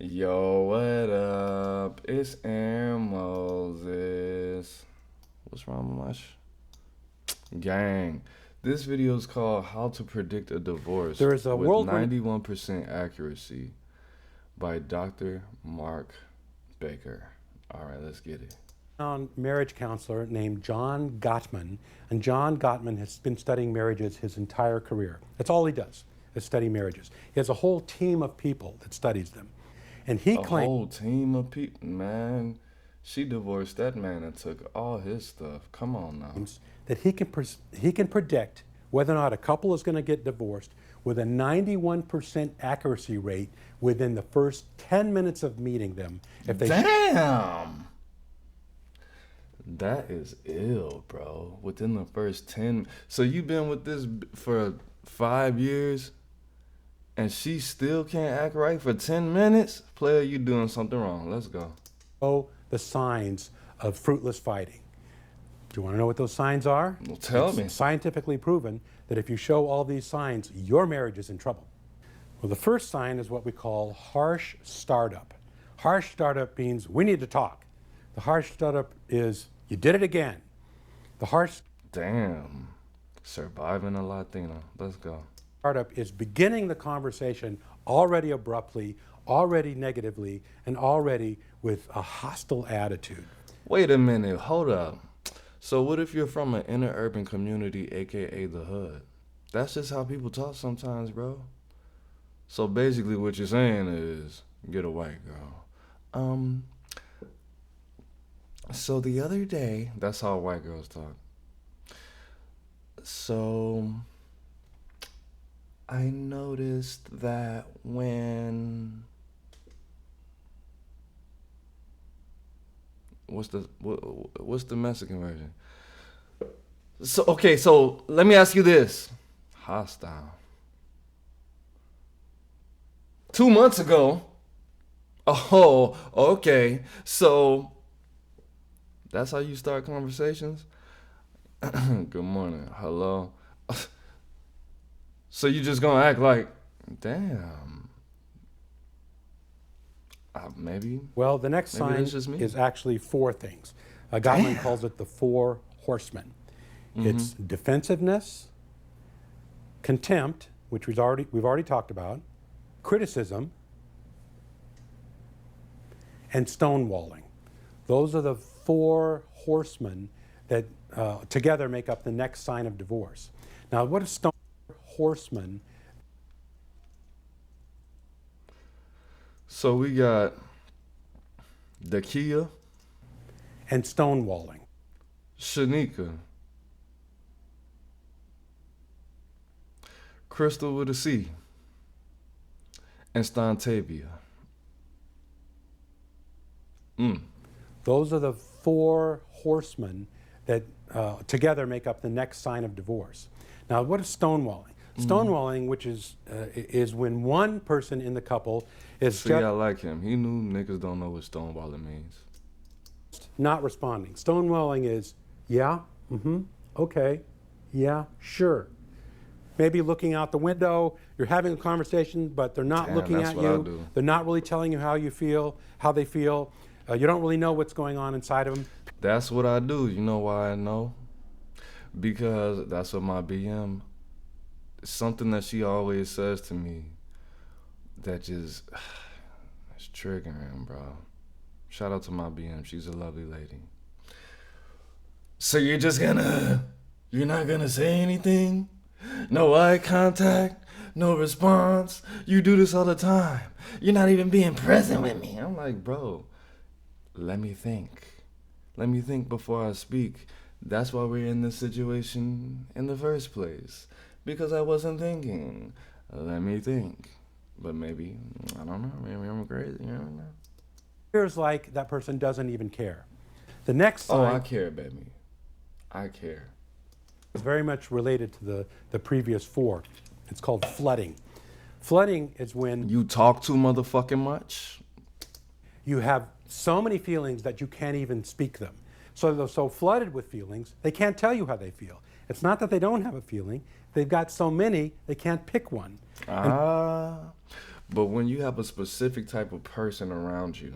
Yo, what up? It's Aaron Moses. What's wrong with my gang? This video is called How to Predict a Divorce There is a with world 91% accuracy by Dr. Mark Baker. All right, let's get it. marriage counselor named John Gottman, and John Gottman has been studying marriages his entire career. That's all he does, is study marriages. He has a whole team of people that studies them. And he A whole team of people, man. She divorced that man and took all his stuff. Come on now. that he can predict whether or not a couple is going to get divorced with a 91% accuracy rate within the first 10 minutes of meeting them. If they Damn! That is ill, bro. Within the first 10. So you've been with this for 5 years and she still can't act right for 10 minutes? Player, you doing something wrong. Let's go. know the signs of fruitless fighting. Do you want to know what those signs are? Well, tell me. It's scientifically proven that if you show all these signs, your marriage is in trouble. Well, the first sign is what we call harsh startup. Harsh startup means we need to talk. The harsh startup is you did it again. The harsh Damn. Surviving a Latino. Let's go. startup is beginning the conversation already abruptly, already negatively, and already with a hostile attitude. Wait a minute. Hold up. So what if you're from an inner urban community, aka the hood? That's just how people talk sometimes, bro. So basically what you're saying is get a white girl. So the other day, that's how white girls talk. So I noticed that when what's the Mexican version? So okay, so let me ask you this. Hostile. 2 months ago. Oh, okay. So that's how you start conversations? Good morning. Hello. So you just gonna act like, damn. Maybe. Well, the next Maybe sign that's just me. is actually four things. Gottman calls it the four horsemen. It's defensiveness, contempt, which we've already talked about, criticism, and stonewalling. Those are the four horsemen that together make up the next sign of divorce. Now, what is horsemen? So we got Dakia, And stonewalling. Shanika, Crystal with a C, and Stantavia. Those are the four horsemen that together make up the next sign of divorce. Now, what is stonewalling? Stonewalling, which is when one person in the couple is See, I like him. He knew niggas don't know what stonewalling means. not responding. Stonewalling is, yeah, okay, yeah, sure. Maybe looking out the window, you're having a conversation, but they're not Damn, looking that's at what I you. do. They're not really telling you how you feel, how they feel. You don't really know what's going on inside of them. That's what I do. You know why I know? Because that's what my BM, something that she always says to me that just, it's triggering, bro. Shout out to my BM. She's a lovely lady. So you're not gonna say anything? No eye contact? No response? You do this all the time. You're not even being present with me. I'm like, bro, let me think. Let me think before I speak. That's why we're in this situation in the first place. Because I wasn't thinking. Let me think. But maybe, I don't know, maybe I'm crazy, you never know. Appears like that person doesn't even care. The next sign Oh, I care, baby. I care. is very much related to the previous four. It's called flooding. Flooding is when You talk too motherfucking much? you have so many feelings that you can't even speak them. So they're so flooded with feelings, they can't tell you how they feel. It's not that they don't have a feeling, they've got so many, they can't pick one. But when you have a specific type of person around you,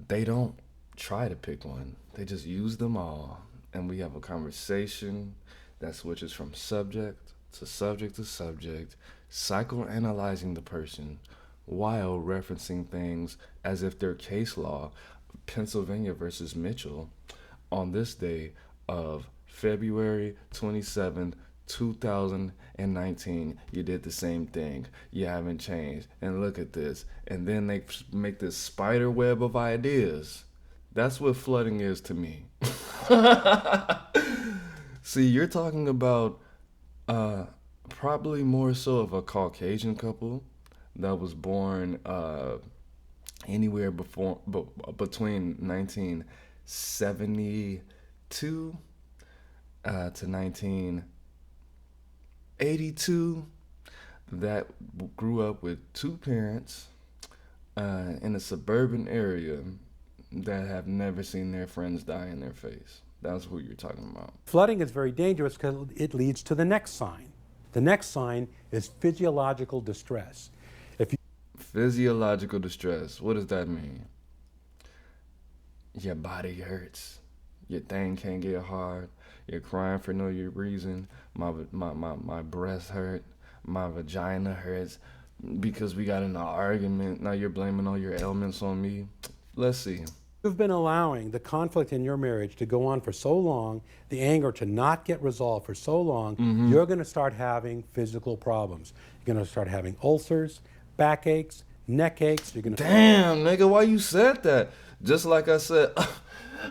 they don't try to pick one. They just use them all. And we have a conversation that switches from subject to subject to subject, psychoanalyzing the person while referencing things as if they're case law. Pennsylvania versus Mitchell on this day of February 27th, 2019, you did the same thing. You haven't changed. And look at this. And then they make this spider web of ideas. That's what flooding is to me. See, you're talking about probably more so of a Caucasian couple that was born anywhere between 1972 to 1982, that grew up with two parents in a suburban area that have never seen their friends die in their face. That's who you're talking about. Flooding is very dangerous because it leads to the next sign. The next sign is physiological distress. Physiological distress, what does that mean? Your body hurts. Your thing can't get hard. You're crying for no reason. My breast hurt. My vagina hurts because we got in an argument. Now you're blaming all your ailments on me. Let's see. You've been allowing the conflict in your marriage to go on for so long, the anger to not get resolved for so long, you're going to start having physical problems. You're going to start having ulcers, backaches, neck aches. You're going to Damn, nigga, why you said that? Just like I said,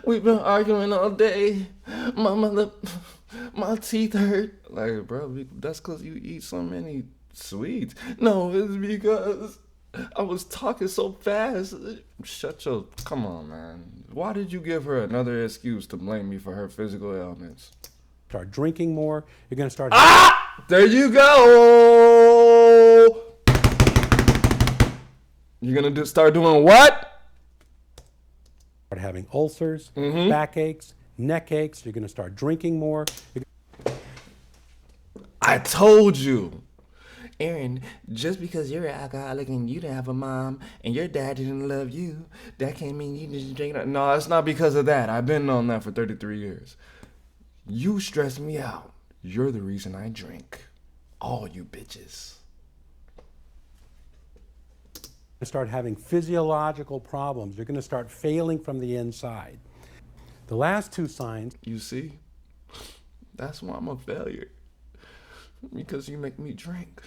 we've been arguing all day. My teeth hurt. Like, bro, that's because you eat so many sweets. No, it's because I was talking so fast. Come on, man. Why did you give her another excuse to blame me for her physical ailments? start drinking more. You're going to start... There you go! You're going to start doing what? Start having ulcers, backaches, neck aches. You're going to start drinking more. I told you. Aaron, just because you're an alcoholic and you didn't have a mom and your dad didn't love you, that can't mean you just drink. No, it's not because of that. I've been on that for 33 years. You stress me out. You're the reason I drink. All you bitches. Start having physiological problems. You're going to start failing from the inside. The last two signs... You see? That's why I'm a failure. Because you make me drink.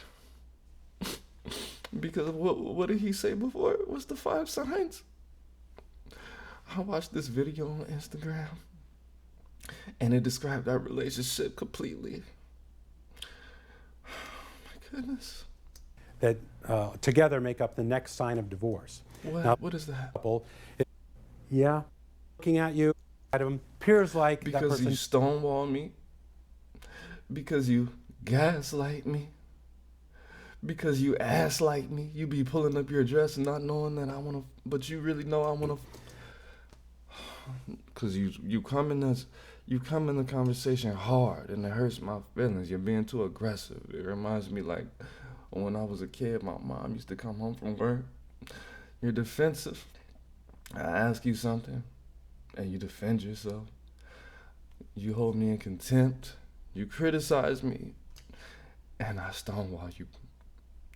Because what did he say before? What's the 5 signs? I watched this video on Instagram and it described our relationship completely. Oh my goodness. That together make up the next sign of divorce. What is that? Looking at you, appears like because that person... you stonewall me, because you gaslight me, because you ass like me. You be pulling up your dress and not knowing that I want to, but you really know I want to. Because you come in the conversation hard and it hurts my feelings. You're being too aggressive. It reminds me like when I was a kid, my mom used to come home from work. You're defensive. I ask you something and you defend yourself. You hold me in contempt. You criticize me. And I stonewall you.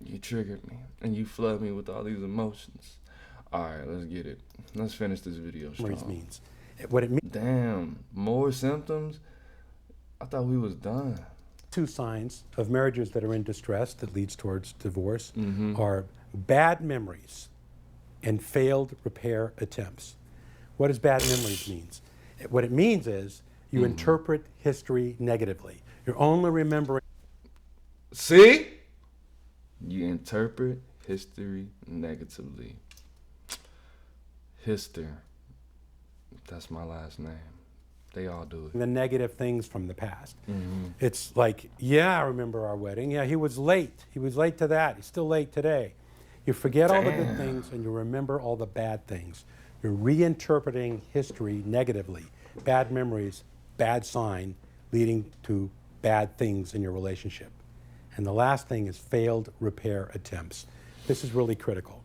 You triggered me. And you flood me with all these emotions. Alright, let's get it. Let's finish this video strong. means. What it means... Damn, more symptoms? I thought we was done. 2 signs of marriages that are in distress that leads towards divorce are bad memories and failed repair attempts. What does bad memories mean? What it means is you interpret history negatively. You're only remembering... See? You interpret history negatively. History. That's my last name. They all do it. The negative things from the past. It's like, yeah, I remember our wedding. Yeah, he was late. He was late to that. He's still late today. You forget all the good things and you remember all the bad things. You're reinterpreting history negatively. Bad memories, bad sign, leading to bad things in your relationship. And the last thing is failed repair attempts. This is really critical.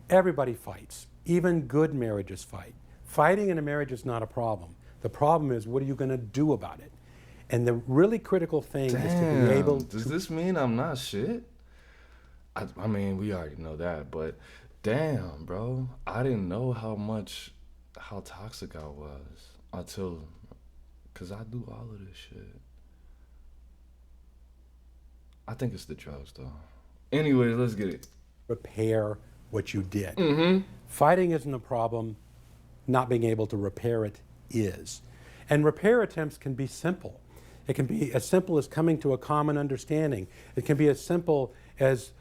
Everybody fights. Even good marriages fight. Fighting in a marriage is not a problem. The problem is, what are you going to do about it? And the really critical thing is to be able to... Does this mean I'm not shit? I mean, we already know that, but damn, bro. I didn't know how toxic I was until, because I do all of this shit. I think it's the drugs, though. Anyway, let's get it. Repair what you did. Mm-hmm. Fighting isn't a problem. Not being able to repair it is. And repair attempts can be simple. It can be as simple as coming to a common understanding. It can be as simple as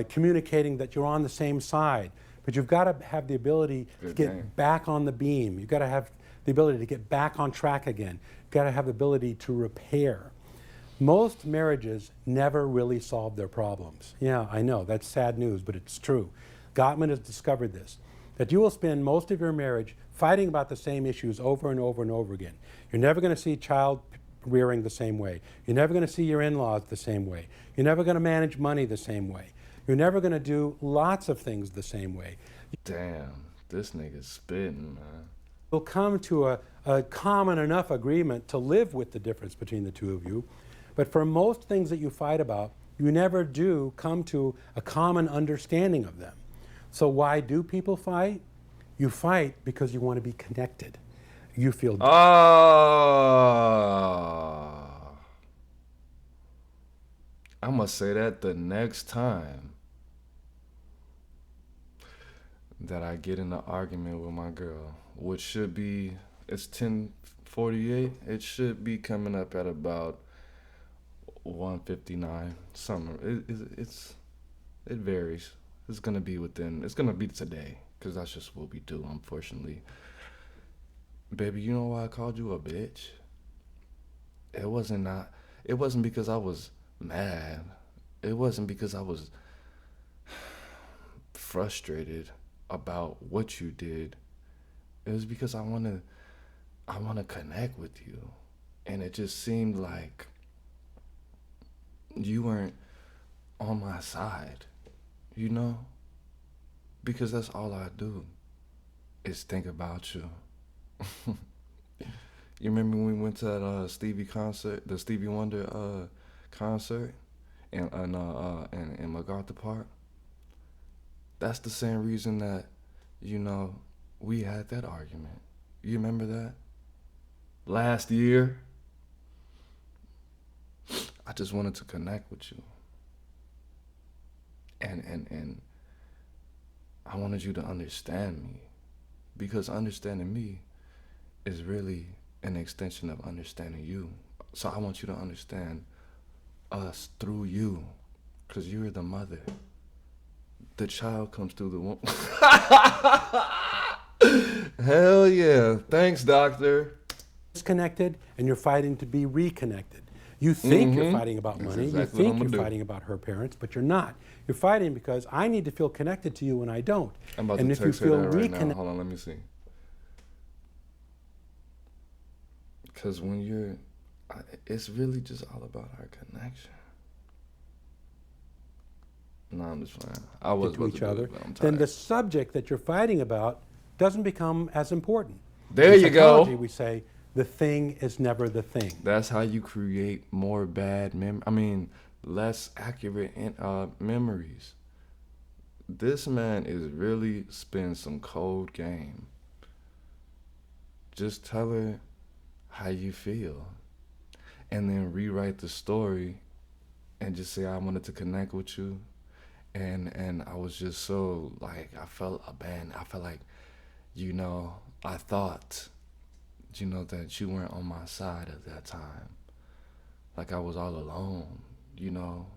communicating that you're on the same side. But you've got to have the ability to get back on the beam. You've got to have the ability to get back on track again. You've got to have the ability to repair. Most marriages never really solve their problems. Yeah, I know, that's sad news, but it's true. Gottman has discovered this, that you will spend most of your marriage fighting about the same issues over and over and over again. You're never going to see child rearing the same way. You're never going to see your in-laws the same way. You're never going to manage money the same way. You're never going to do lots of things the same way. Damn, this nigga's spitting, man. You'll come to a common enough agreement to live with the difference between the two of you. But for most things that you fight about, you never do come to a common understanding of them. So why do people fight? You fight because you want to be connected. You feel... I must say that the next time that I get in an argument with my girl, which should be, it's 10:48, it should be coming up at about 1:59. It varies. It's gonna be today, because that's just what we do, unfortunately. Baby, you know why I called you a bitch? It wasn't because I was mad. It wasn't because I was frustrated about what you did. It was because I wanna connect with you. And it just seemed like you weren't on my side, you know? Because that's all I do is think about you. You remember when we went to that Stevie concert, the Stevie Wonder concert in MacArthur Park? That's the same reason that, you know, we had that argument. You remember that? Last year? I just wanted to connect with you. And I wanted you to understand me. Because understanding me is really an extension of understanding you. So I want you to understand us through you. Because you're the mother. The child comes through the womb. Hell yeah. Thanks, doctor. Disconnected, and you're fighting to be reconnected. You think you're fighting about money, exactly you think you're fighting about her parents, but you're not. You're fighting because I need to feel connected to you and I don't. I'm about and to if text you her feel that right now. Hold on, let me see. Because when it's really just all about our connection. No, I'm just playing. I was to each other, but I'm tired. then the subject that you're fighting about doesn't become as important. There you go. In psychology, we say the thing is never the thing. That's how you create more less accurate memories. This man is really spinning some cold game. Just tell her how you feel, and then rewrite the story, and just say I wanted to connect with you, and I was just so like I felt abandoned. I felt like, you know, I thought, you know, that you weren't on my side at that time. Like I was all alone, you know,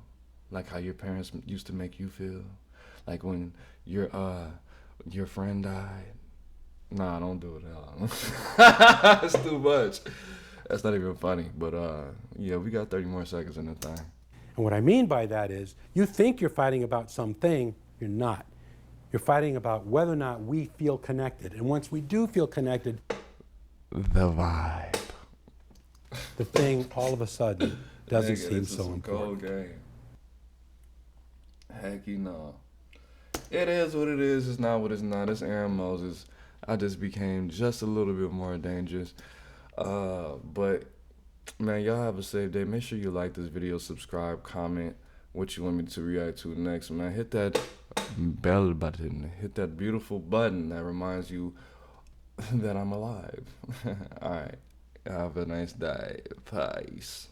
like how your parents used to make you feel. Like when your friend died. Nah, don't do it. It's too much. That's not even funny. But yeah, we got 30 more seconds in the thing. And what I mean by that is, you think you're fighting about something, you're not. You're fighting about whether or not we feel connected. And once we do feel connected, the vibe. The thing all of a sudden doesn't seem this is so some important. cold game. Heck, you know. It is what it is. It's not what it's not. It's Aaron Moses. I just became just a little bit more dangerous. But man, y'all have a safe day. Make sure you like this video, subscribe, comment what you want me to react to next. Man, hit that bell button. Hit that beautiful button that reminds you that I'm alive. All right. Have a nice day. Peace.